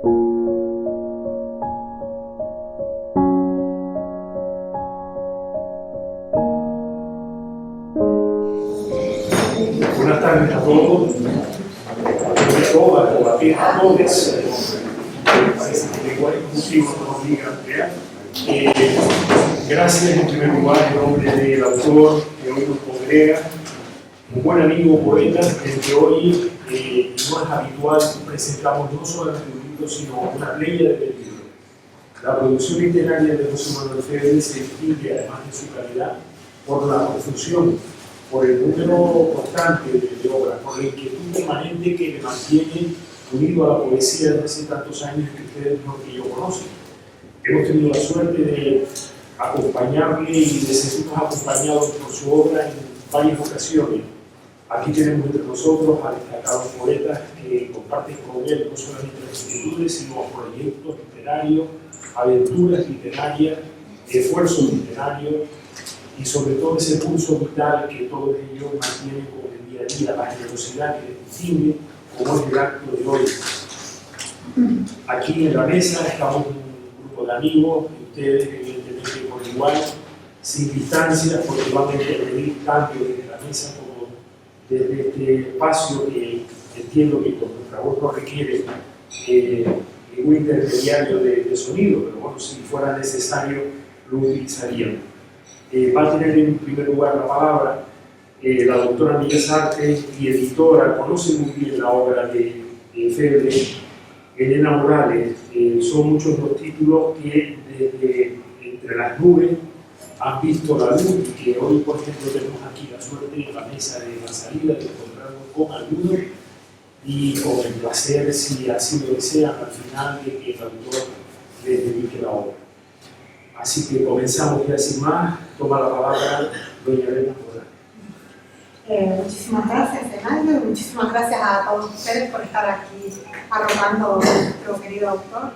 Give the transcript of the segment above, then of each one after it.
Buenas tardes a todos, a todos. Parece que igual es contigo, no digan, gracias en primer lugar en nombre del autor que hoy nos congrega, un buen amigo poeta, el que hoy no es habitual, presentamos no solamente un libro, sino una playa de libros. La producción literaria de José Manuel Febres se distingue, además de su calidad, por la profusión, por el número constante de obras, por la inquietud permanente que le mantiene unido a la poesía desde hace tantos años que ustedes no que yo conocen. Hemos tenido la suerte de acompañarle y de sentirnos acompañados por su obra en varias ocasiones. Aquí tenemos entre nosotros a destacados poetas que comparten con él no solamente las inquietudes, sino proyectos literarios, aventuras literarias, esfuerzos literarios, y sobre todo ese pulso vital que todos ellos mantienen con el día a día, la generosidad que les distingue, como es el acto de hoy. Aquí en la mesa estamos un grupo de amigos, y ustedes evidentemente por igual, sin distancia, porque van a intervenir tanto desde la mesa como desde este espacio que entiendo que con nuestra voz no requiere ningún intermediario de sonido, pero bueno, si fuera necesario lo utilizaríamos. Va a tener en primer lugar la palabra la doctora Bellas Artes y editora, conoce muy bien la obra de Febres, Elena Morales. Son muchos los títulos que desde Entre las nubes han visto la luz y que hoy, por ejemplo, tenemos aquí la suerte en la mesa de la salida de encontrarnos con algunos y con el placer, si así lo desean, al final de que el autor les dedique la obra. Así que comenzamos ya sin más. Toma la palabra doña Elena Morales. Muchísimas gracias, Enayo, y muchísimas gracias a todos ustedes por estar aquí arropando a nuestro querido autor.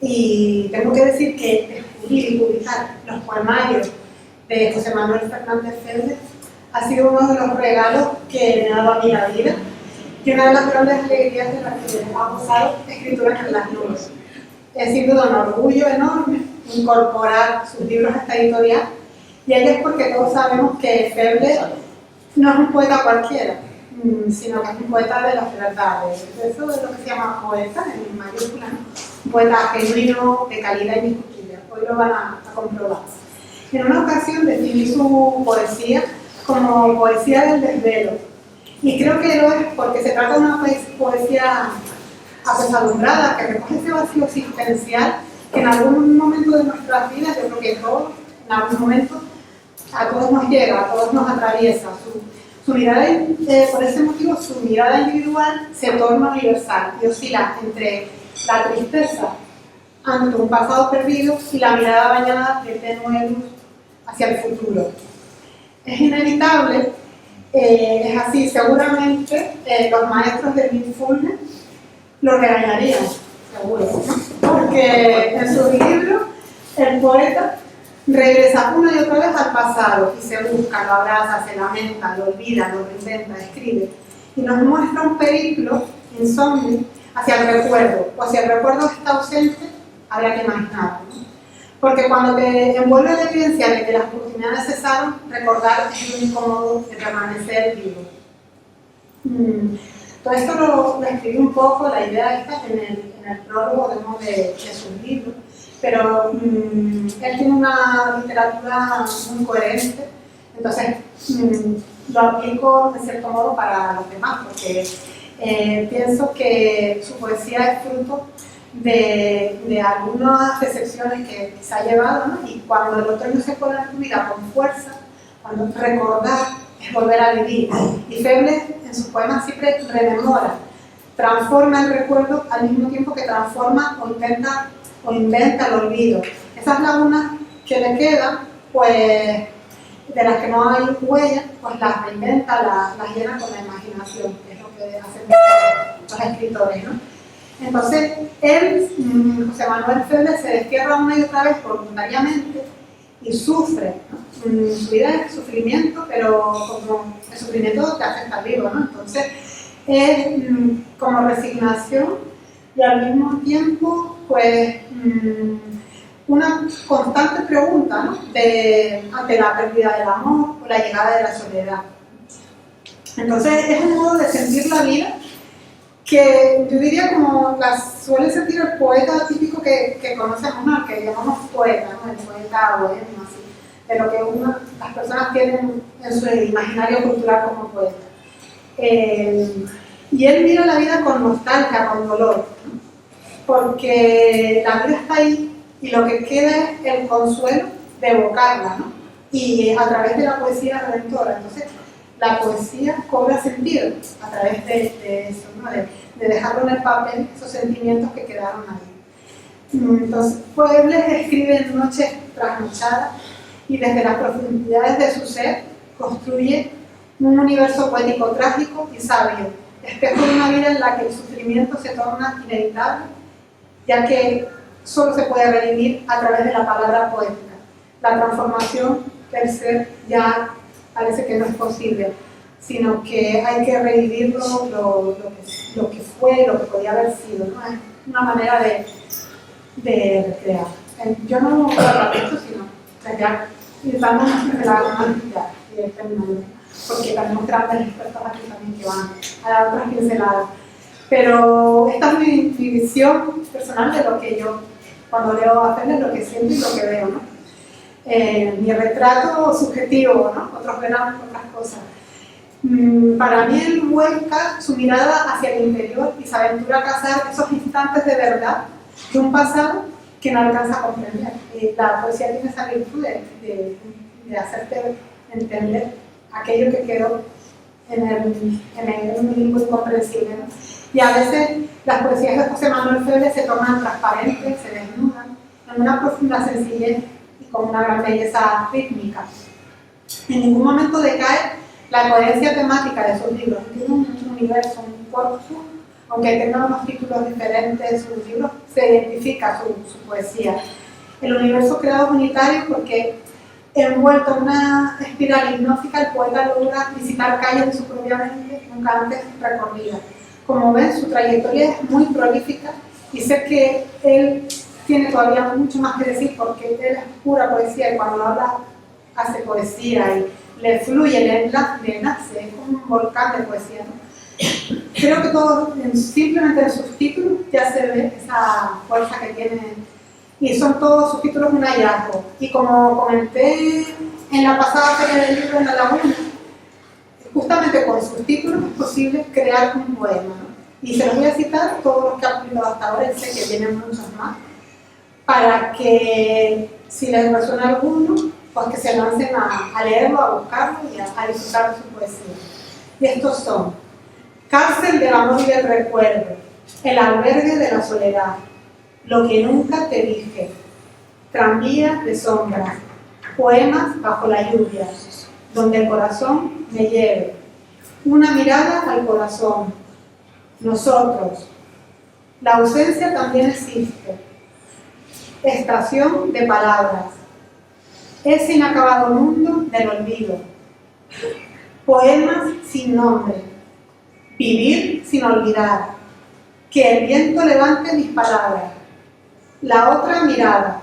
Y tengo que decir que descubrir y publicar los poemarios de José Manuel Fernández Febres ha sido uno de los regalos que me ha dado a mí la vida y una de las grandes alegrías de las que ha gozado Escrituras en las nubes. Es sin duda un orgullo enorme incorporar sus libros a esta editorial, y ello es porque todos sabemos que Febres no es un poeta cualquiera, sino que es un poeta de las verdades. Eso es lo que se llama poeta, en mayúsculas, un poeta genuino, de calidad indiscutible. Hoy lo van a comprobar. En una ocasión definí su poesía como poesía del desvelo, y creo que lo es porque se trata de una poesía apesadumbrada, que recoge ese vacío existencial que en algún momento de nuestras vidas, yo creo que todos, en algún momento, a todos nos llega, a todos nos atraviesa. Su mirada, por ese motivo, su mirada individual se torna universal y oscila entre la tristeza ante un pasado perdido y la mirada bañada de tenue luz hacia el futuro. Es inevitable, es así, seguramente los maestros de mindfulness lo regañarían, seguro, ¿no? Porque en sus libros el poeta regresa una y otra vez al pasado y se busca, lo abraza, se lamenta, lo olvida, lo reinventa, escribe y nos muestra un periplo insomnio hacia el recuerdo, o si el recuerdo está ausente, habría que imaginarlo, ¿no? Porque cuando te envuelve la evidencia de que las oportunidades cesaron, recordar es el único modo de permanecer vivo. Todo esto lo escribí un poco, la idea está en el prólogo de sus libros, pero él tiene una literatura muy coherente, entonces lo aplico de cierto modo para los demás, porque pienso que su poesía es fruto de algunas decepciones que se ha llevado, ¿no? Y cuando el otoño se pone en tu vida con fuerza, cuando recordar es volver a vivir. Y Febres en sus poemas siempre rememora, transforma el recuerdo al mismo tiempo que transforma o inventa el olvido. Esas lagunas que le quedan, pues de las que no hay huella, pues las reinventa, las llena con la imaginación, que es lo que hacen los escritores, ¿no? Entonces, él, José Manuel Febres, se destierra una y otra vez voluntariamente y sufre, ¿no? Su vida es sufrimiento, pero como el sufrimiento te hace estar vivo, ¿no? Entonces, es como resignación y al mismo tiempo, pues, una constante pregunta, ¿no? Ante la pérdida del amor o la llegada de la soledad. Entonces es un modo de sentir la vida que yo diría como la suele sentir el poeta típico que conocemos, ¿no? Que llamamos poeta, ¿no? El poeta bohemio, así, de lo que las personas tienen en su imaginario cultural como poeta. Y él mira la vida con nostalgia, con dolor, ¿no? Porque la vida está ahí y lo que queda es el consuelo de evocarla, ¿no? Y a través de la poesía redentora. Entonces, la poesía cobra sentido a través de eso, ¿no? De dejarlo en el papel, esos sentimientos que quedaron ahí. Entonces, Puebles escribe en noches trasnochadas y desde las profundidades de su ser construye un universo poético trágico y sabio, espejo de una vida en la que el sufrimiento se torna inevitable, ya que solo se puede redimir a través de la palabra poética. La transformación del ser ya parece que no es posible, sino que hay que revivir lo que fue, lo que podía haber sido, ¿no? Es una manera de recrear. Yo no voy a hablar de esto, sino recrear, y estamos en la romántica directamente, porque tenemos grandes expertos aquí también que van a dar otras pinceladas. Pero esta es mi visión personal de lo que yo, cuando leo a Puebles, lo que siento y lo que veo, ¿no? Mi retrato subjetivo, ¿no? Otros verán otras cosas. Para mí él vuelca su mirada hacia el interior y se aventura a cazar esos instantes de verdad de un pasado que no alcanza a comprender. La poesía tiene esa virtud de hacerte entender aquello que quedó en el limbo incomprensible, ¿no? Y a veces las poesías de José Manuel Febles se tornan transparentes, se desnudan en una profunda sencillez y con una gran belleza rítmica. En ningún momento decae la coherencia temática de sus libros. Tiene un universo, un corpus, aunque tenga unos títulos diferentes, sus libros se identifica su poesía. El universo creado es unitario porque, envuelto en una espiral hipnótica, el poeta logra visitar calles de su propia mente nunca antes recorridas. Como ven, su trayectoria es muy prolífica y sé que él tiene todavía mucho más que decir porque él es pura poesía y cuando habla hace poesía y le fluye, le nace, es como un volcán de poesía, ¿no? Creo que todo, simplemente en sus títulos ya se ve esa fuerza que tiene y son todos sus títulos un hallazgo. Y como comenté en la pasada feria del libro en La Laguna, justamente con sus títulos es posible crear un poema, ¿no? Y se los voy a citar todos los que han publicado hasta ahora, y sé que vienen muchos más, para que si les resuena alguno, pues que se lancen a leerlo, a buscarlo y a disfrutar de su poesía. Y estos son: Cárcel del amor y del recuerdo, el albergue de la soledad, lo que nunca te dije, tranvía de sombras, poemas bajo la lluvia, donde el corazón me lleve, una mirada al corazón, nosotros, la ausencia también existe, estación de palabras, ese inacabado mundo del olvido, poemas sin nombre, vivir sin olvidar, que el viento levante mis palabras, la otra mirada.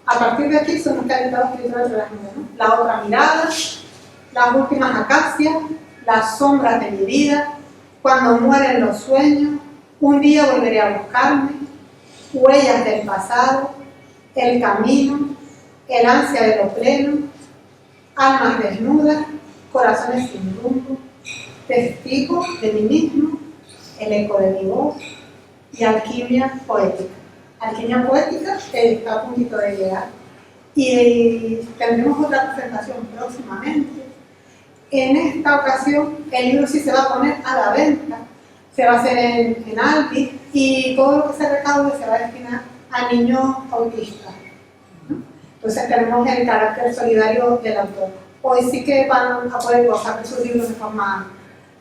A partir de aquí son los que han estado escritos de las nubes, ¿no? La otra mirada, las últimas acacias, las sombras de mi vida, cuando mueren los sueños, un día volveré a buscarme, huellas del pasado, el camino, el ansia de lo pleno, almas desnudas, corazones sin rumbo, testigo de mí mismo, el eco de mi voz y alquimia poética. Alquimia poética está a puntito de llegar y tendremos otra presentación próximamente. En esta ocasión el libro sí se va a poner a la venta, se va a hacer en Albi y todo lo que se recaude se va a destinar a niños autistas, ¿no? Entonces tenemos el carácter solidario del autor. Hoy sí que van a poder gozar de sus libros de forma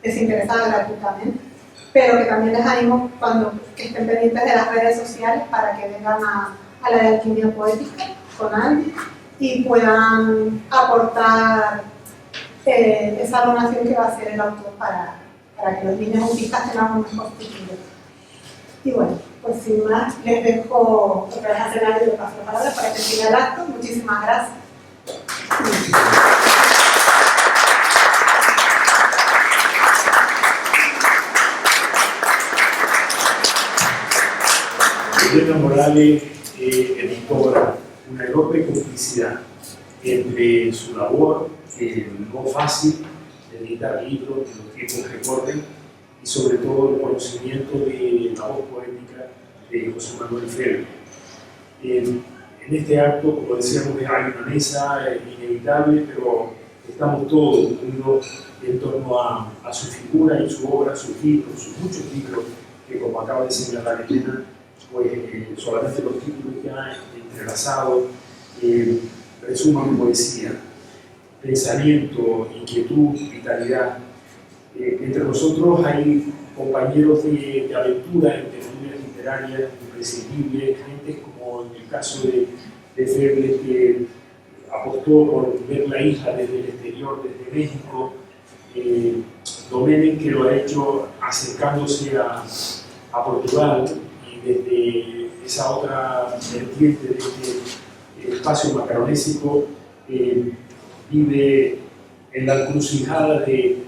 desinteresada gratuitamente, pero que también les animo que estén pendientes de las redes sociales para que vengan a la de Alquimia Poética con Albi y puedan aportar esa donación que va a hacer el autor para que los niños autistas tengan un mejor futuro. Y bueno, pues sin más, les dejo otra vez a escenario y le paso la palabra para que siga el acto. Muchísimas gracias. Elena Morales, editora, una enorme complicidad entre su labor, no fácil, de editar libros de los tiempos que corren, y sobre todo el conocimiento de la voz poética de José Manuel Febres. En este acto, como decíamos, hay una mesa inevitable, pero estamos todos unidos en torno a su figura y su obra, sus libros, sus muchos libros, que como acaba de señalar Elena, pues solamente los títulos ya entrelazados resuman poesía, pensamiento, inquietud, vitalidad. Entre nosotros hay compañeros de aventura en tertulias literarias imprescindibles, gente como en el caso de Febres, que apostó por ver la isla desde el exterior, desde México, Domenech, que lo ha hecho acercándose a Portugal, y desde esa otra vertiente de este espacio macaronésico vive en la encrucijada de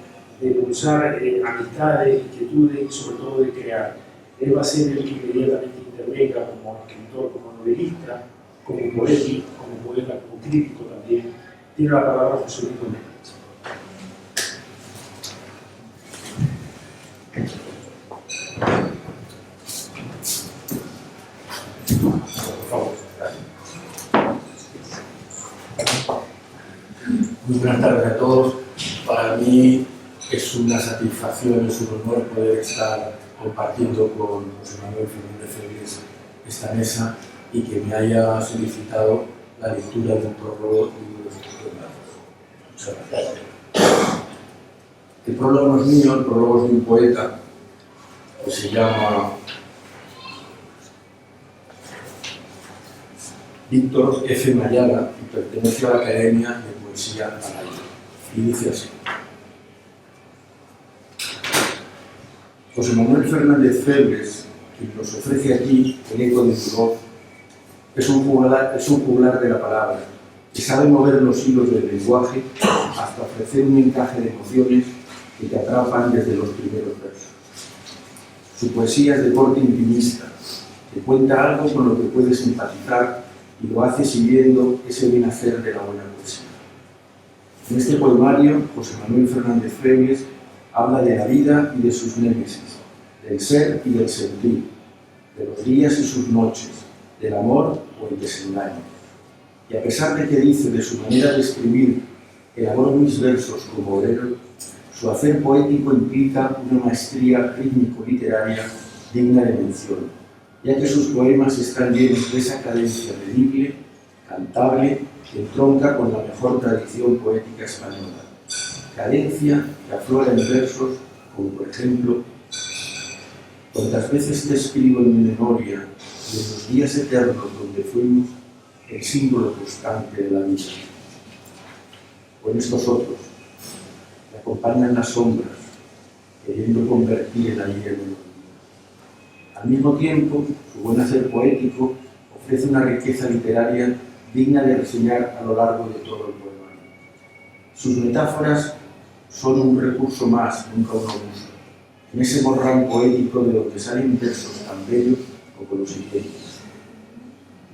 pulsar amistades, inquietudes y sobre todo de crear. Él va a ser el que inmediatamente intervenga como escritor, como novelista, como poeta, como crítico también. Tiene la palabra José Luis Domenech. Muy buenas tardes a todos. Para mí es una satisfacción, es un honor poder estar compartiendo con José Manuel Fernández Febres esta mesa y que me haya solicitado la lectura del prólogo y de los poemas. Muchas gracias. El prólogo no es mío, el prólogo es de un poeta que se llama Víctor F. Mayala y pertenece a la Academia de Poesía Alaya. Y dice así: José Manuel Fernández Febres, quien nos ofrece aquí el eco de su voz, es un juglar de la palabra, que sabe mover los hilos del lenguaje hasta ofrecer un encaje de emociones que te atrapan desde los primeros versos. Su poesía es de corte intimista, que cuenta algo con lo que puedes simpatizar y lo hace siguiendo ese bien hacer de la buena poesía. En este poemario, José Manuel Fernández Febres habla de la vida y de sus némesis, del ser y del sentir, de los días y sus noches, del amor o el desengaño. Y a pesar de que dice de su manera de escribir elaboró mis versos como obrero, su hacer poético implica una maestría rítmico-literaria digna de mención, ya que sus poemas están llenos de esa cadencia medible, cantable, que entronca con la mejor tradición poética española. Cadencia que aflora en versos como, por ejemplo, cuantas veces te escribo en mi memoria de los días eternos donde fuimos el símbolo constante de la vida. O en estos otros, que acompañan las sombras, queriendo convertir el ayer en el. Al mismo tiempo, su buen hacer poético ofrece una riqueza literaria digna de reseñar a lo largo de todo el poemario. Sus metáforas son un recurso más, nunca un abuso, en ese morral poético de donde salen versos tan bellos como los siguientes.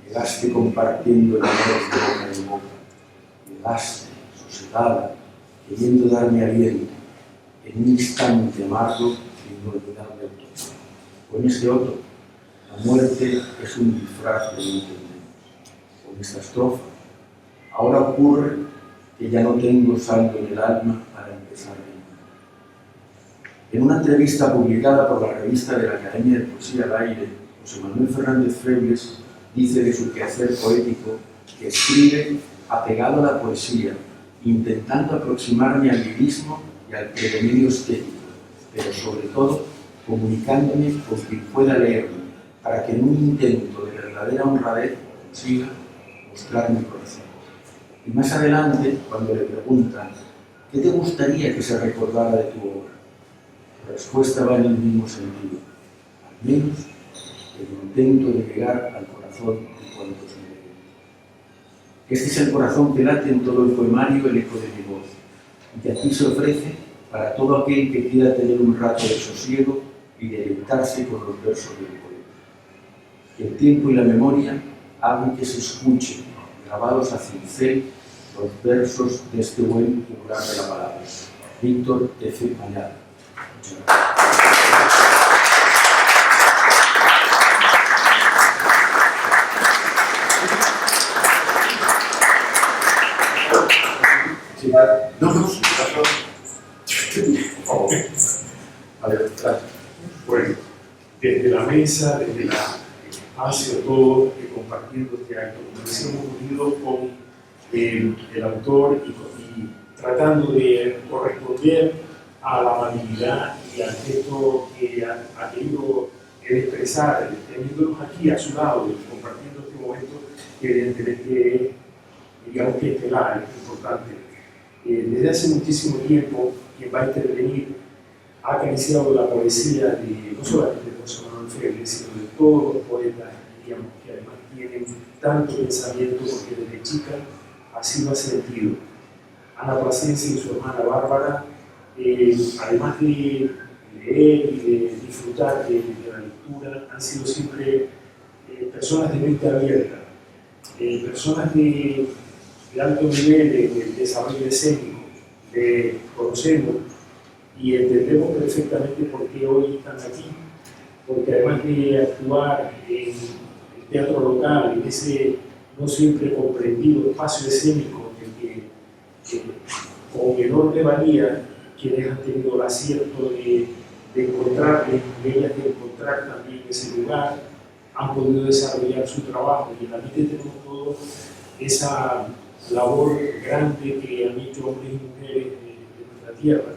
Llegaste compartiendo el amor de boca en boca, llegaste, sosegada, queriendo darme aliento, en un instante amargo e inolvidable todo. O en este otro, la muerte es un disfraz que no entendemos. O en esta estrofa, ahora ocurre que ya no tengo saldo en el alma para empezar de nuevo. En una entrevista publicada por la revista de la Academia de Poesía al Aire, José Manuel Fernández Febres dice de su quehacer poético que escribe apegado a la poesía, intentando aproximarme al lirismo y al predominio estético, pero sobre todo comunicándome con quien pueda leerme, para que en un intento de verdadera honradez consiga mostrar mi corazón. Y más adelante, cuando le preguntan ¿qué te gustaría que se recordara de tu obra?, la respuesta va en el mismo sentido, al menos el intento de llegar al corazón de cuantos me leen. Este es el corazón que late en todo el poemario, el eco de mi voz, y que aquí se ofrece para todo aquel que quiera tener un rato de sosiego y deleitarse con los versos del poeta. Que el tiempo y la memoria hagan que se escuchen, grabados a cincel, los versos de este buen titular de la palabra, Víctor F. Mañada. Muchas gracias. Sí, no, por favor. Vale, gracias. Bueno, desde la mesa, desde el espacio, todo, compartiendo este acto, como nos hemos unido con el autor y tratando de corresponder a la amabilidad y al gesto que ha querido expresar, teniéndonos aquí a su lado y compartiendo este momento que evidentemente es, digamos que estelar, es importante. Desde hace muchísimo tiempo, quien va a intervenir ha acariciado la poesía de, no solamente de José Manuel Feble, sino de todos los poetas, digamos, que además tienen tanto pensamiento, porque desde chica así lo ha sentido. Ana Plasencia y su hermana Bárbara, además de leer y de disfrutar de la lectura, han sido siempre personas de mente abierta, personas de alto nivel de desarrollo escénico. Conocemos y entendemos perfectamente por qué hoy están aquí, porque además de actuar en el teatro local, en ese no siempre comprendido espacio escénico en el que con enorme valía quienes han tenido el acierto de encontrar, de ellas de encontrar también ese lugar, han podido desarrollar su trabajo, y en la vida tenemos todo esa labor grande que han hecho hombres y mujeres de nuestra tierra,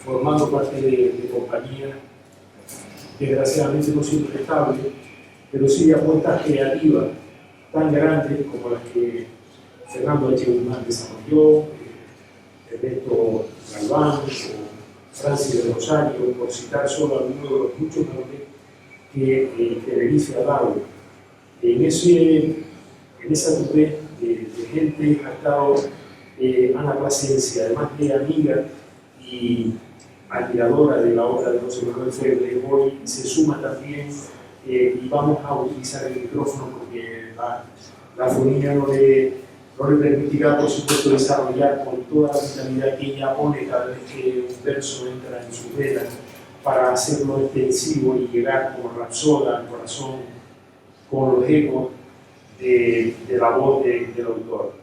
formando parte de compañías, desgraciadamente no siempre estables, pero sí de apuestas creativas tan grandes como las que Fernando H. Guzmán desarrolló, Ernesto Galván o Francis de Rosario, por citar solo algunos de los muchos nombres que Tenerife ha dado. En esa tupé de gente ha estado Ana Plasencia, además de amiga y admiradora de la obra de José Manuel Feble. Hoy se suma también, y vamos a utilizar el micrófono porque la fonía no le permitirá, por supuesto, desarrollar con toda la vitalidad que ella pone cada vez que un verso entra en su vena, para hacerlo extensivo y llegar como rapsoda al corazón con los ecos de la voz del autor.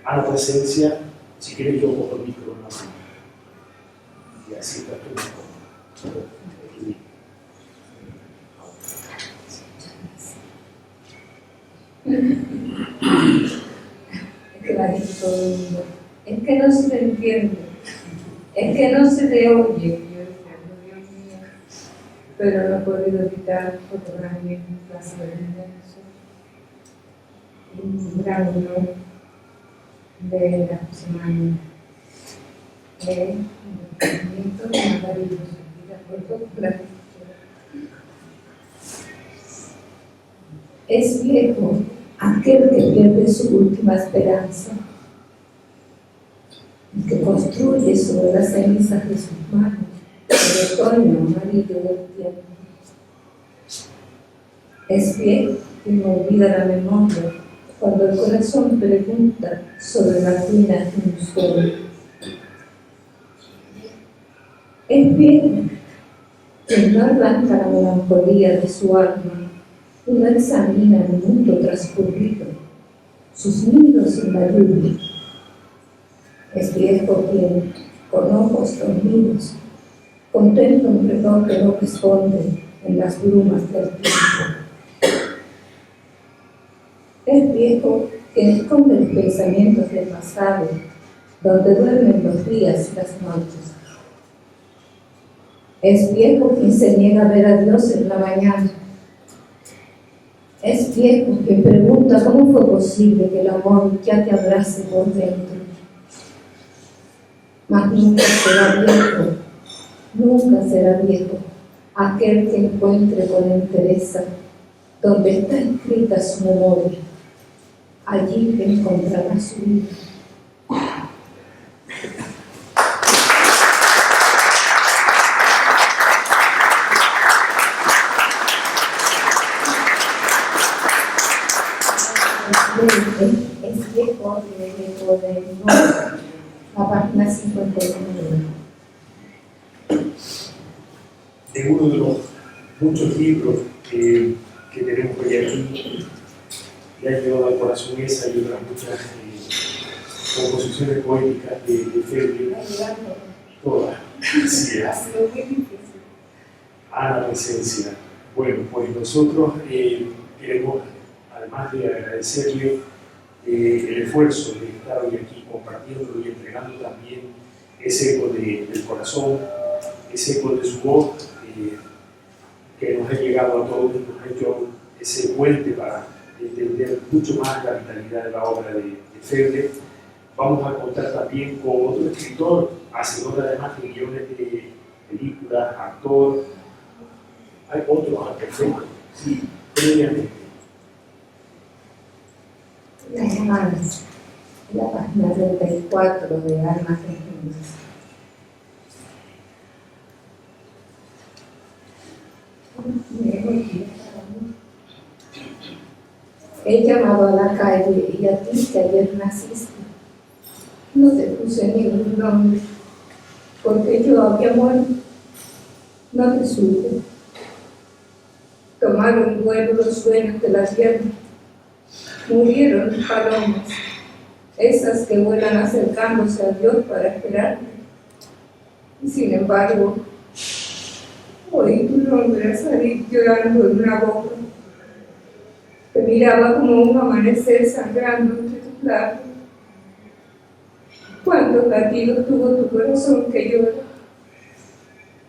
Ana Plasencia, si quieres yo cojo el micrófono y así está todo. Es que la dice todo el mundo. Es que no se le entiende. Es que no se le oye. Yo decía, Dios mío. Pero no he podido evitar fotografiar en Plaza de Inmenso. Un gran honor de la semana. Un movimiento maravilloso. Por todo, gracias. Es viejo aquel que pierde su última esperanza y que construye sobre las cenizas de sus manos el otoño amarillo del tiempo. Es viejo quien olvida la memoria cuando el corazón pregunta sobre las ruinas de un sueño. Es viejo quien no arranca la melancolía de su alma. Uno examina el mundo transcurrido, sus nidos en la lluvia. Es viejo quien, con ojos dormidos, contempla un reloj que no responde en las brumas del tiempo. Es viejo quien esconde los pensamientos del pasado, donde duermen los días y las noches. Es viejo quien se niega a ver a Dios en la mañana. Es viejo quien pregunta cómo fue posible que el amor ya te abrace por dentro. Mas nunca será viejo aquel que encuentre con entereza donde está escrita su memoria. Allí encontrará su vida. Es viejo de la página 59. De uno de los muchos libros que tenemos hoy aquí, le ha llevado al corazón esa y otras muchas composiciones poéticas de Feble, todas. Sí, a la presencia. Bueno, pues nosotros queremos, además de agradecerle el esfuerzo de estar hoy aquí compartiendo y entregando también ese eco del corazón, ese eco de su voz, que nos ha llegado a todos y nos ha hecho ese puente para entender mucho más la vitalidad de la obra de Feble. Vamos a contar también con otro escritor, hacedor además de guiones de películas, actor. Hay otros perfecto. Sí, previamente. Las hermanas, la página 34 de Almas Gemelas. He llamado a la calle y a ti que ayer naciste. No te puse ningún nombre, porque yo había muerto. No te supe. Tomaron vuelo los sueños de la tierra. Murieron palomas, esas que vuelan acercándose a Dios para esperarle. Y sin embargo, oí tu nombre salir llorando en una boca. Te miraba como un amanecer sangrando entre tus labios. ¿Cuántos latidos tuvo tu corazón que llora?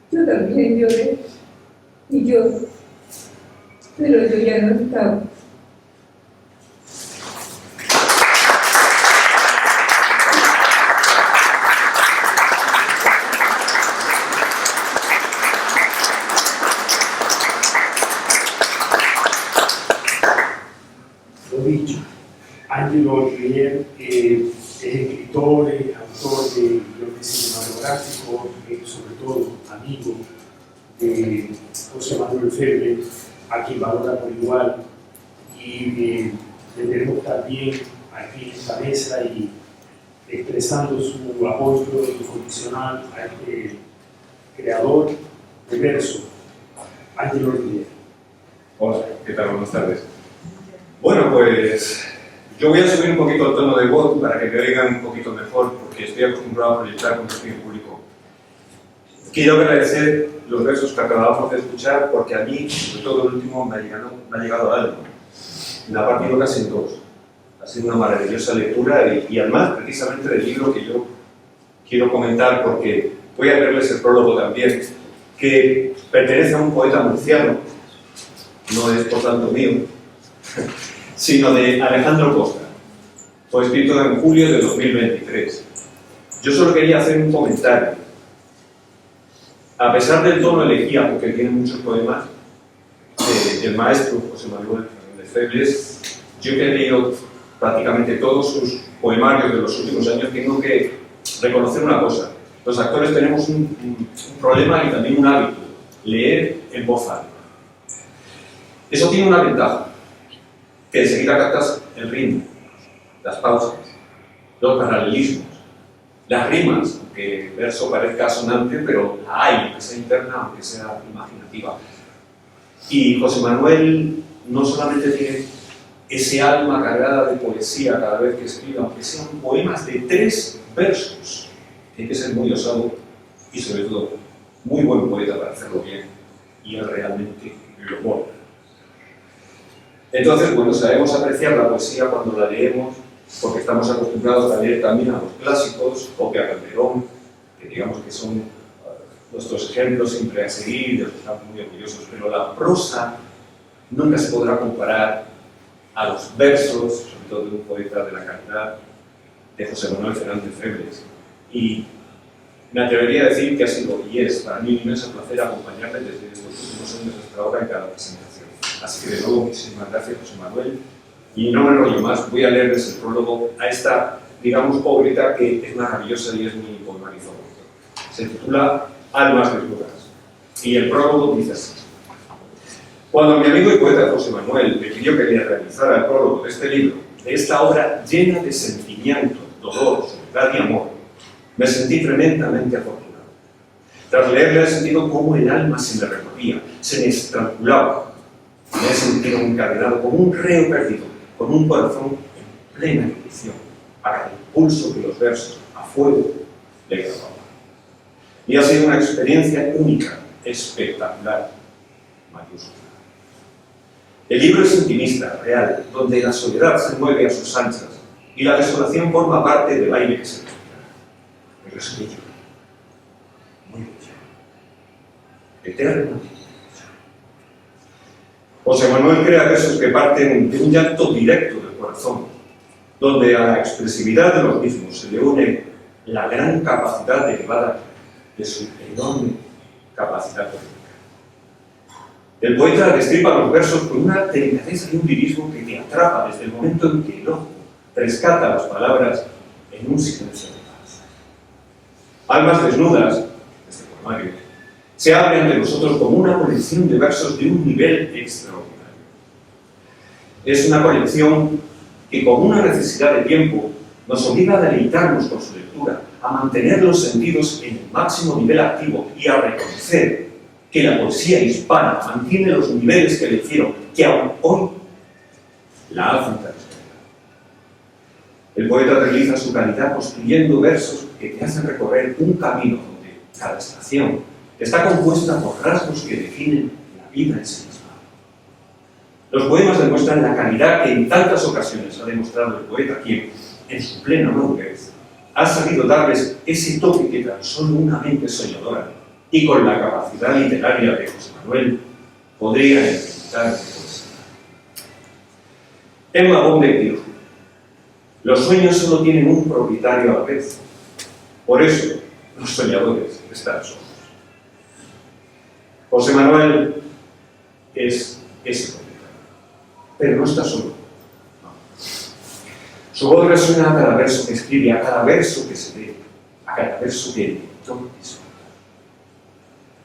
Yo también lloré y lloro, pero yo ya no estaba. Dicho, Angelo Olivier es escritor, es autor de guiones cinematográficos, sobre todo amigo de José Manuel Feble, a quien valora por igual, y le tenemos también aquí en esta mesa y expresando su apoyo incondicional a este creador de verso, Angelo Olivier. Hola, ¿qué tal? Buenas tardes. Bueno, pues yo voy a subir un poquito el tono de voz para que me oigan un poquito mejor, porque estoy acostumbrado a proyectar con el público. Quiero agradecer los versos que acabamos de escuchar, porque a mí, sobre todo el último, me ha llegado al alma. Me ha partido casi en dos. Ha sido una maravillosa lectura y además, precisamente, del libro que yo quiero comentar, porque voy a leerles el prólogo también, que pertenece a un poeta murciano, no es por tanto mío, sino de Alejandro Costa. Fue escrito en julio de 2023. Yo solo quería hacer un comentario. A pesar del tono elegía, porque tiene muchos poemas, del maestro José Manuel Febles, yo que he leído prácticamente todos sus poemarios de los últimos años, tengo que reconocer una cosa. Los actores tenemos un problema y también un hábito: leer en voz alta. Eso tiene una ventaja, que enseguida captas el ritmo, las pausas, los paralelismos, las rimas, aunque el verso parezca sonante, pero la hay, aunque sea interna, aunque sea imaginativa. Y José Manuel no solamente tiene ese alma cargada de poesía cada vez que escribe, aunque sean poemas de 3 versos, hay que ser muy osado y sobre todo muy buen poeta para hacerlo bien, y él realmente lo borda. Entonces, bueno, sabemos apreciar la poesía cuando la leemos, porque estamos acostumbrados a leer también a los clásicos, Copia Calderón, que digamos que son nuestros ejemplos siempre a seguir, de los que estamos muy orgullosos, pero la prosa nunca se podrá comparar a los versos, sobre todo de un poeta de la calidad de José Manuel Fernández Febles. Y Me atrevería a decir que ha sido y es para mí un inmenso placer acompañarle desde estos últimos años hasta ahora en cada presentación. Así que de nuevo, muchísimas gracias, José Manuel. Y no me enrollo más, voy a leerles el prólogo a esta, digamos, obra que es maravillosa y es mi poemario favorito. Se titula Almas desnudas. Y el prólogo dice así. Cuando mi amigo y poeta José Manuel me pidió que le realizara el prólogo de este libro, de esta obra llena de sentimiento, dolor, soledad y amor, me sentí tremendamente afortunado. Tras leerle he sentido cómo el alma se me recorría, se me estrangulaba. Me he sentido encadenado como un reo perdido, con un corazón en plena ebullición, para el impulso que los versos a fuego le grababan. Y ha sido una experiencia única, espectacular, mayúscula. El libro es intimista, real, donde la soledad se mueve a sus anchas y la desolación forma parte del aire que se respira. Pero es bello, muy bello, eterno. José Manuel crea versos que parten de un llanto directo del corazón, donde a la expresividad de los mismos se le une la gran capacidad derivada de su enorme capacidad política. El poeta destripa los versos con una delicadeza y un lirismo que te atrapa desde el momento en que el ojo rescata las palabras en un silencio de paz. Almas desnudas, este poemario, se abre ante nosotros como una colección de versos de un nivel extraordinario. Es una colección que, con una necesidad de tiempo, nos obliga a deleitarnos con su lectura, a mantener los sentidos en el máximo nivel activo y a reconocer que la poesía hispana mantiene los niveles que le hicieron, que aún hoy la hacen tan especial. El poeta realiza su calidad construyendo versos que te hacen recorrer un camino donde cada estación está compuesta por rasgos que definen la vida en sí misma. Los poemas demuestran la calidad que en tantas ocasiones ha demostrado el poeta, quien, en su plena madurez, ha sabido darles ese toque que tan solo una mente soñadora y con la capacidad literaria de José Manuel podría inventar de poesía. Emma Bond dijo: los sueños solo tienen un propietario a la vez. Por eso, los soñadores están solos. José Manuel es ese propietario, pero no está solo. No. Su voz resuena a cada verso que escribe, a cada verso que se lee, a cada verso que editó y suelta.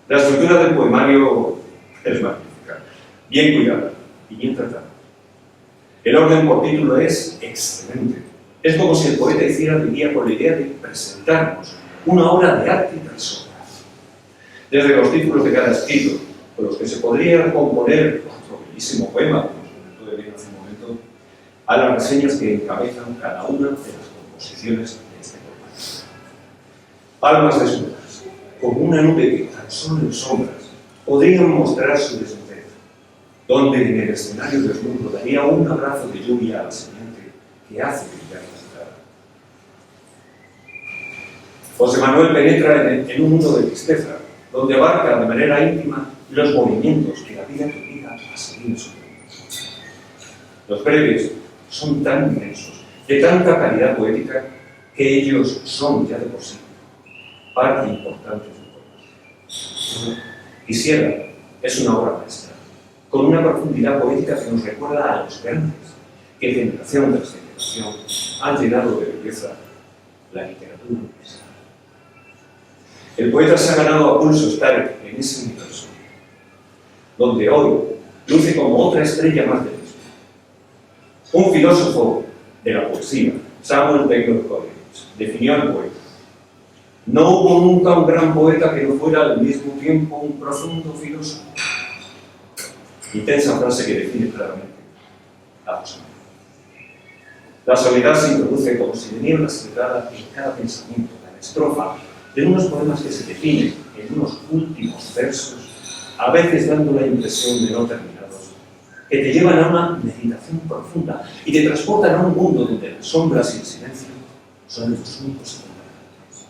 La estructura del poemario es magnífica, bien cuidada y bien tratada. El orden por título es excelente. Es como si el poeta hiciera de guía con la idea de presentarnos una obra de arte tras otra. Desde los títulos de cada escrito, con los que se podría componer otro bellísimo poema, como os comentó bien hace un momento, a las reseñas que encabezan cada una de las composiciones de este poema. Almas desnudas, como una nube que tan solo en sombras podrían mostrar su desnudez, donde en el escenario desnudo daría un abrazo de lluvia a la simiente que hace brillar la ciudad. José Manuel penetra en un mundo de tristeza, donde abarca de manera íntima los movimientos que la vida te obliga a seguir en su camino. Los breves son tan inmensos, de tanta calidad poética, que ellos son ya de por sí parte importante del poema. Quisiera es una obra maestra, con una profundidad poética que nos recuerda a los grandes que generación tras generación han llenado de belleza la literatura universal. El poeta se ha ganado a pulso estar en ese universo, donde hoy luce como otra estrella más del mismo. Un filósofo de la poesía, Samuel Taylor Coleridge, definió al poeta: no hubo nunca un gran poeta que no fuera al mismo tiempo un profundo filósofo. Intensa frase que define claramente a José Manuel. La soledad se introduce como si de niebla secretada en cada pensamiento, cada estrofa de unos poemas que se definen en unos últimos versos, a veces dando la impresión de no terminados, que te llevan a una meditación profunda y te transportan a un mundo donde las sombras y el silencio son los únicos secundarios.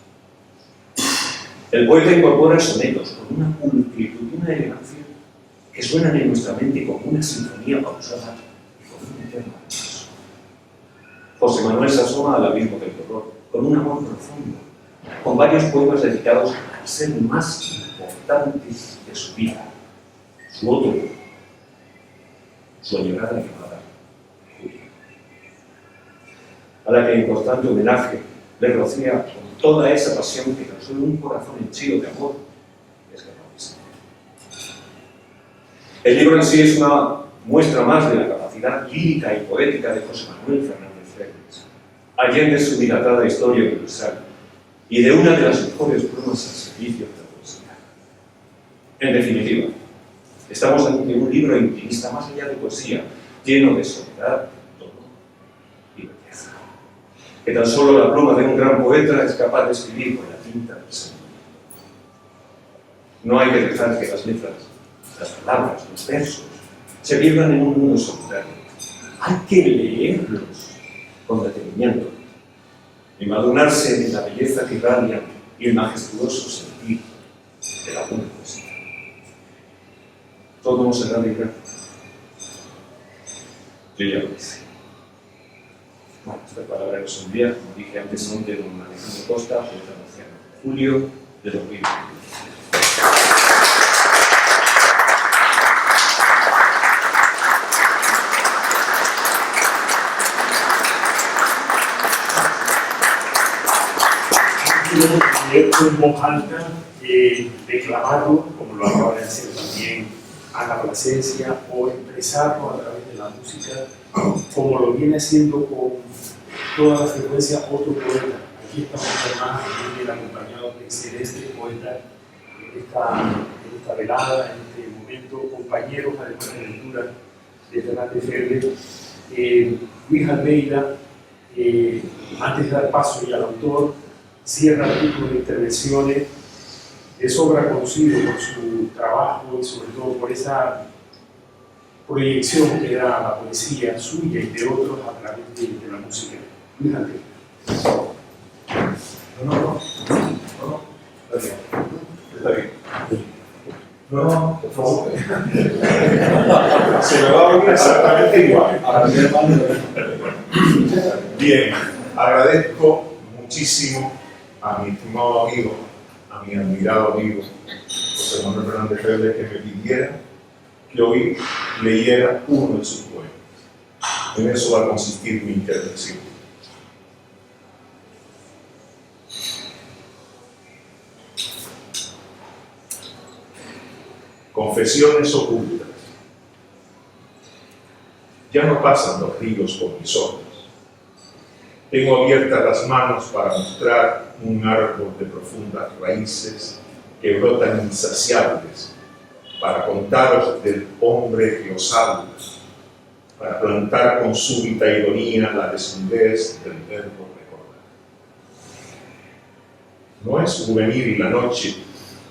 El poeta incorpora sonetos con una pulcritud y una elegancia que suenan en nuestra mente como una sinfonía pausada y con un eterno paso. José Manuel se asoma al abismo del dolor con un amor profundo con varios poemas dedicados al ser más importante de su vida, su otro, su añorada llamada Julia, a la que en constante homenaje le rocía con toda esa pasión que tan solo un corazón henchido de amor es capaz de sentir. El libro en sí es una muestra más de la capacidad lírica y poética de José Manuel Fernández Febres, allende su dilatada historia universal y de una de las mejores plumas al servicio de la poesía. En definitiva, estamos ante un libro intimista más allá de poesía, lleno de soledad, dolor y belleza, que tan solo la pluma de un gran poeta es capaz de escribir con la tinta del sentimiento. No hay que dejar que las letras, las palabras, los versos, se pierdan en un mundo solitario. Hay que leerlos con detenimiento y madurarse en la belleza que irradia y el majestuoso sentir de la buena poesía. Todo no será de gracia. Yo ya lo hice. Bueno, esta palabra nos envía, como dije antes, son de don Alejandro Costa, poeta murciano, julio de 2020. Leer en voz alta, declamarlo, como lo acaba de hacer también Ana Plasencia, o expresarlo a través de la música, como lo viene haciendo con toda la frecuencia otro poeta. Aquí estamos además bien acompañados de excelentes poetas en esta velada, en este momento, compañeros además de lectura de Fernández Febres. Luis Almeida, antes de dar paso ya al autor, cierra el tipo de intervenciones, de sobra conocido por su trabajo y sobre todo por esa proyección que da la poesía suya y de otros a través de la música. Fíjate. No. Está bien. No, por favor. Se me va a oír exactamente igual. Bien, agradezco muchísimo a mi estimado amigo, a mi admirado amigo José Manuel Fernández Febres, que me pidiera que hoy leyera uno de sus poemas. En eso va a consistir mi intervención. Confesiones ocultas. Ya no pasan los ríos por mis ojos. Tengo abiertas las manos para mostrar un árbol de profundas raíces que brotan insaciables, para contaros del hombre que os habla, para plantar con súbita ironía la desnudez del verbo recordar. No es juvenil la noche,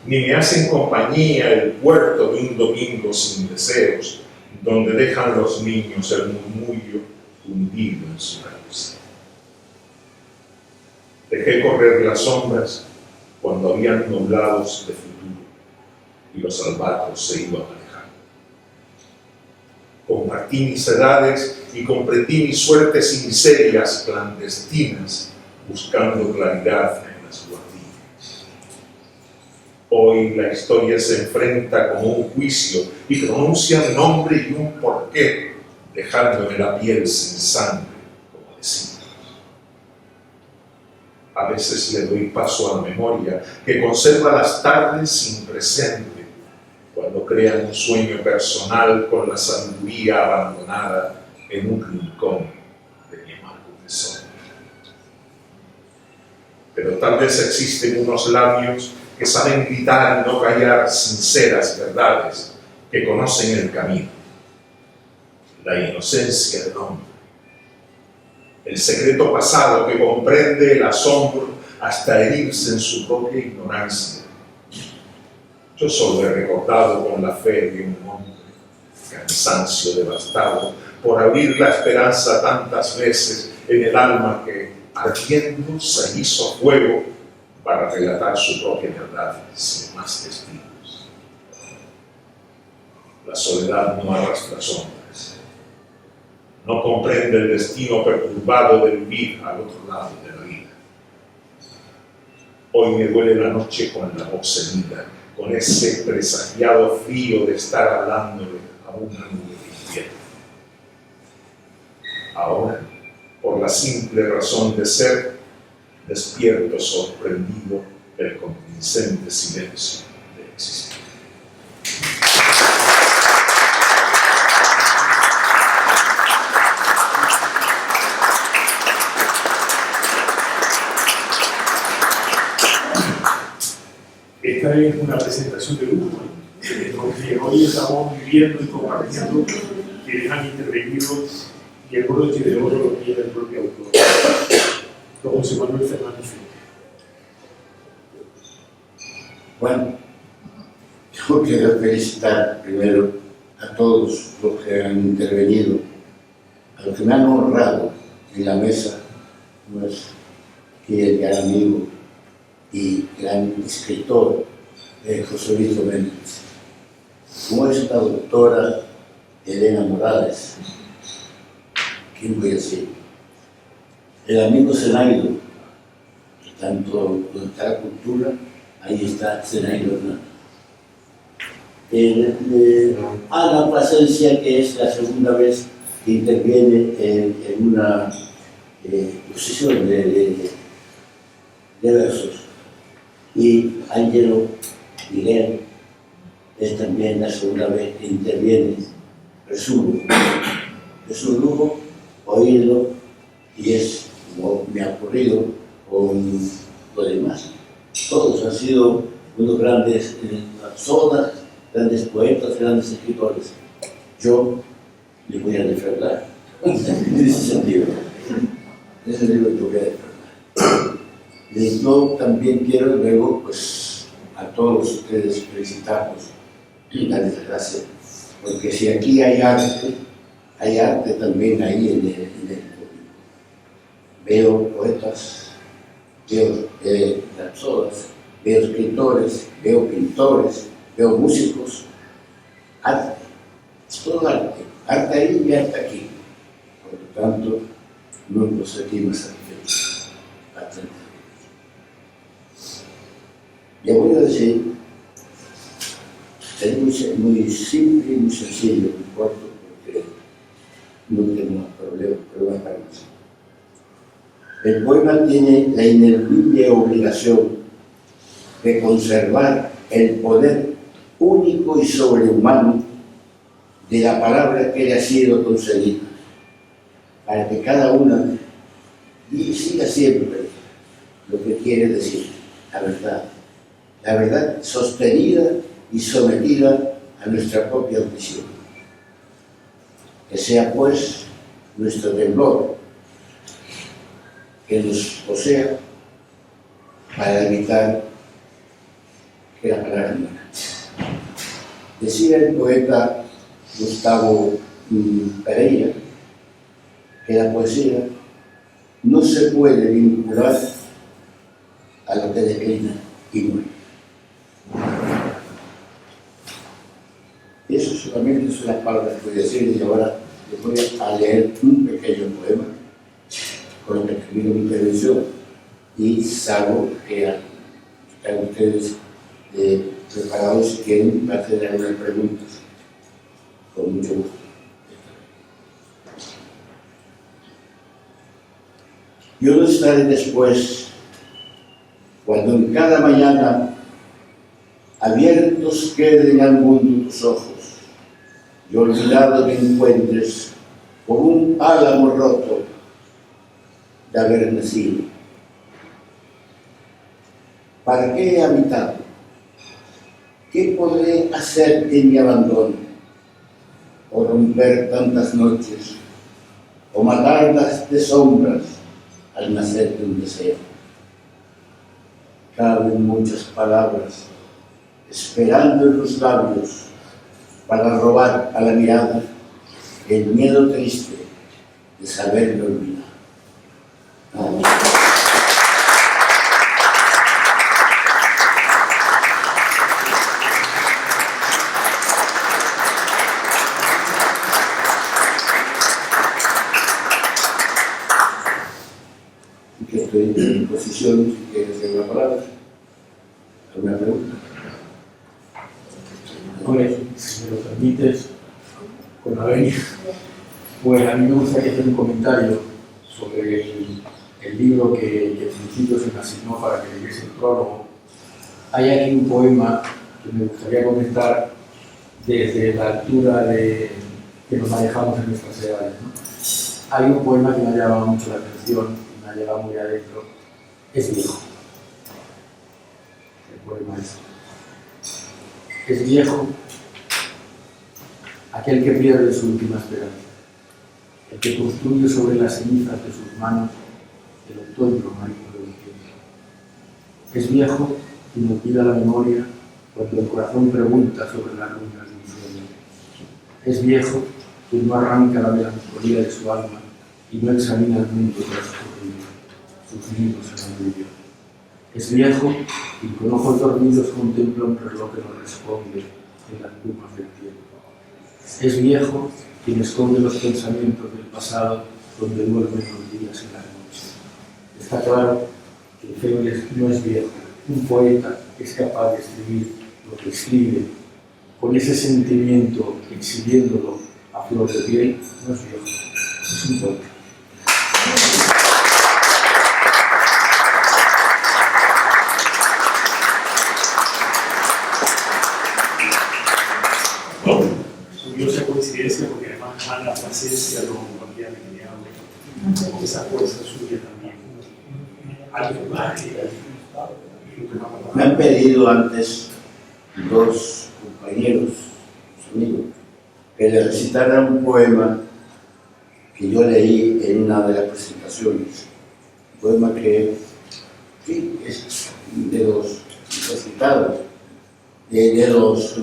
ni me hacen compañía el puerto de un domingo sin deseos, donde dejan los niños el murmullo hundido en su raíz. Dejé correr las sombras cuando habían nublados de futuro y los albatros se iban alejando. Compartí mis edades y comprendí mis suertes y miserias clandestinas, buscando claridad en las guardillas. Hoy la historia se enfrenta como un juicio y pronuncia un nombre y un porqué, dejándome la piel sin sangre, como decía. A veces le doy paso a la memoria, que conserva las tardes sin presente, cuando crea un sueño personal con la sabiduría abandonada en un rincón de mi amargo tesoro. Pero tal vez existen unos labios que saben gritar y no callar sinceras verdades, que conocen el camino, la inocencia del hombre, el secreto pasado que comprende el asombro hasta herirse en su propia ignorancia. Yo solo he recordado con la fe de un hombre, cansancio devastado, por abrir la esperanza tantas veces en el alma que, ardiendo, se hizo fuego para relatar su propia verdad sin más testigos. La soledad no arrastra sombras, no comprende el destino perturbado de vivir al otro lado de la vida. Hoy me duele la noche con la voz herida, con ese presagiado frío de estar hablándole a una nube de invierno. Ahora, por la simple razón de ser, despierto sorprendido del convincente silencio de existir. Esta es una presentación de lujo, porque hoy estamos viviendo y compartiendo quienes han intervenido y el broche de oro lo tiene el propio autor, don José Manuel Fernández Febres. Bueno, yo quiero felicitar primero a todos los que han intervenido, a los que me han honrado en la mesa, pues, aquí el gran amigo y gran escritor José Luis Méndez, como es la doctora Elena Morales, ¿quién voy a decir? El amigo Zenaido, que tanto donde está la cultura, ahí está Zenaido Hernández. Ana Plasencia, que es la segunda vez que interviene en una posición de versos. Y Ángelo Miguel es también la segunda vez que interviene. Es un lujo oírlo y es como me ha ocurrido con lo demás. Todos han sido unos grandes personas, grandes poetas, grandes escritores. Yo les voy a defraudar en ese sentido. En ese sentido yo voy a defraudar. Yo también quiero luego, pues, a todos ustedes felicitarlos y darles las gracias, porque si aquí hay arte también ahí en el público. Veo poetas, veo rapsodas, veo escritores, veo pintores, veo músicos. Arte, es todo arte, arte ahí y arte aquí. Por lo tanto, no nos sentimos satisfechos. Le voy a decir, es muy simple y muy sencillo, muy corto, porque no tengo problemas para eso. El poema tiene la ineludible obligación de conservar el poder único y sobrehumano de la palabra que le ha sido concedida, para que cada una siga siempre lo que quiere decir, la verdad sostenida y sometida a nuestra propia audición. Que sea, pues, nuestro temblor que nos posea para evitar que la palabra muera. Decía el poeta Gustavo Pereira que la poesía no se puede vincular a lo que declina y muere. Eso solamente son las palabras que voy a decir, y ahora les voy a leer un pequeño poema con lo que termino mi intervención y salvo que están ustedes preparados si quieren para hacer algunas preguntas. Con mucho gusto. Yo no estaré después, cuando en cada mañana abiertos queden al mundo tus ojos y olvidado te encuentres por un álamo roto de haber nacido. ¿Para qué he habitado? ¿Qué podré hacer en mi abandono? O romper tantas noches, o matarlas de sombras al nacer de un deseo. Caben muchas palabras esperando en los labios para robar a la mirada el miedo triste de saberlo olvidar. Amén. Que estoy en posición, si quieres hacer la palabra. por la venia. Pues a mí me gustaría hacer un comentario sobre el libro que Felicito se me asignó para que leyese el prólogo. Hay aquí un poema que me gustaría comentar desde la altura de que nos manejamos en nuestras edades, ¿no? Hay un poema que me ha llamado mucho la atención, me ha llegado muy adentro. Es viejo. El poema es viejo aquel que pierde su última esperanza, el que construye sobre las cenizas de sus manos el otoño mágico del tiempo. Es viejo quien olvida la memoria cuando el corazón pregunta sobre las ruinas de un sueño. Es viejo quien no arranca la melancolía de su alma y no examina el mundo transcurrido, sus libros en la lluvia. Es viejo quien con ojos dormidos contempla un reloj que no responde en las plumas del tiempo. Es viejo quien esconde los pensamientos del pasado donde duermen los días y las noches. Está claro que Febres no es viejo. Un poeta es capaz de escribir lo que escribe con ese sentimiento, exhibiéndolo a flor de piel. No es viejo, es un poeta. Curiosa coincidencia, porque además Ana Plasencia lo compartía con esa fuerza suya también. Algo más que me han pedido antes dos compañeros, amigos, que le recitara un poema que yo leí en una de las presentaciones. Un poema que sí, es de los recitados, de los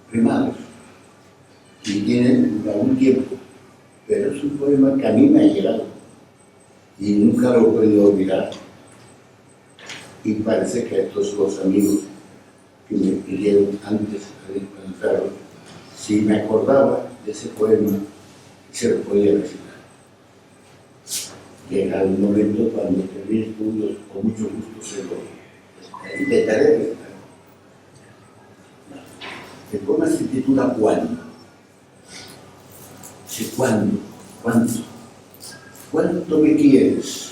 primados, y tiene algún tiempo, pero es un poema que a mí me ha llegado y nunca lo he podido olvidar. Y parece que estos dos amigos que me pidieron antes de lanzarlo, si me acordaba de ese poema, se lo podía recitar. Llega un momento cuando termine estudios, con mucho gusto se lo intentaré recitar. El poema se titula ¿Cuándo? Sí, ¿cuándo? ¿Cuánto? ¿Cuánto me quieres?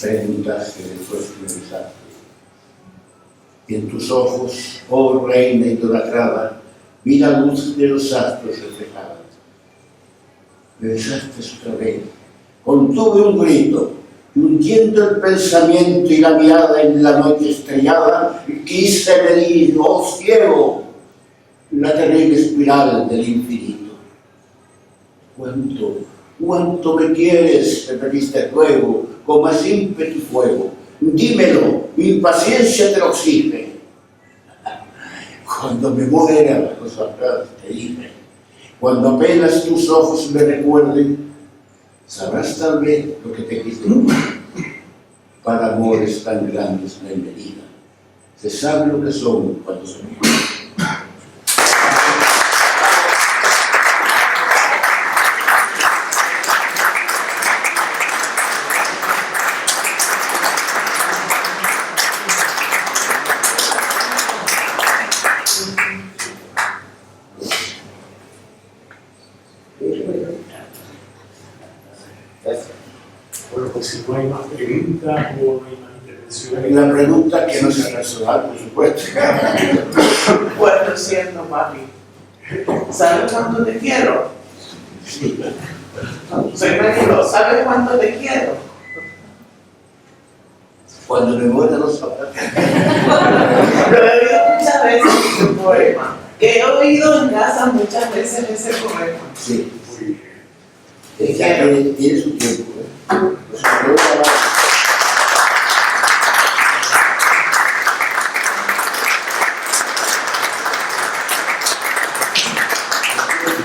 Preguntaste después que me besaste. Y en tus ojos, oh reina idolatrada, vi la luz de los astros reflejada. Me besaste otra vez, contuve un grito, y hundiendo el pensamiento y la mirada en la noche estrellada, quise medir, oh ciego, la terrible espiral del infinito. ¿Cuánto me quieres? Me pediste luego, con más ímpetu y fuego. Dímelo, mi impaciencia te lo exige. Cuando me muera, lo sabrás, te dije. Cuando apenas tus ojos me recuerden, sabrás tal vez lo que te quise. Para amores tan grandes no hay medida. Se sabe lo que son cuando se miran. Bueno, pues si no hay más preguntas o no hay más intervenciones. La pregunta que no sea personal, por supuesto. Bueno, siendo papi, ¿sabes cuánto te quiero? Soy Marilo, ¿sabes cuánto te quiero? Cuando me muera lo sabrás. Lo he oído muchas veces en ese poema. Que he oído en casa muchas veces ese poema. Sí. Ya tiene su tiempo.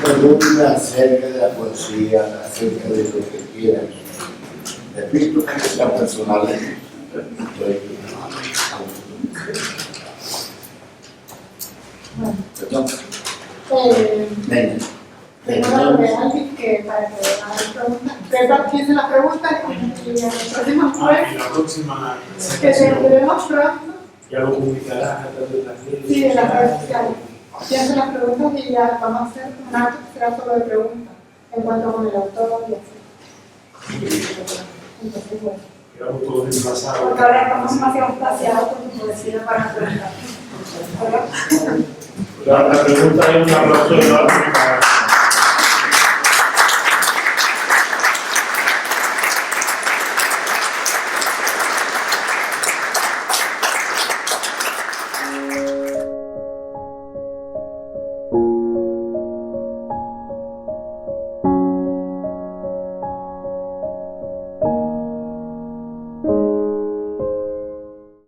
Pregunta acerca de la poesía, acerca de lo que quieran. Repito que sea personal. Perdón. Venga. Primero de alguien que para que hagan preguntas, que piensen las preguntas y en las próximas En la próxima que se veremos pronto. ya lo comunicarás a través de las redes Sí, de las redes sociales. sociales. Y hacen las preguntas y ya vamos a hacer un acto que será solo de preguntas, en cuanto con el autor y así. Entonces, bueno. Quedamos todos desplazados. Porque ahora estamos demasiado espaciados con tu poesía para preguntar. La pregunta es un aplauso enorme para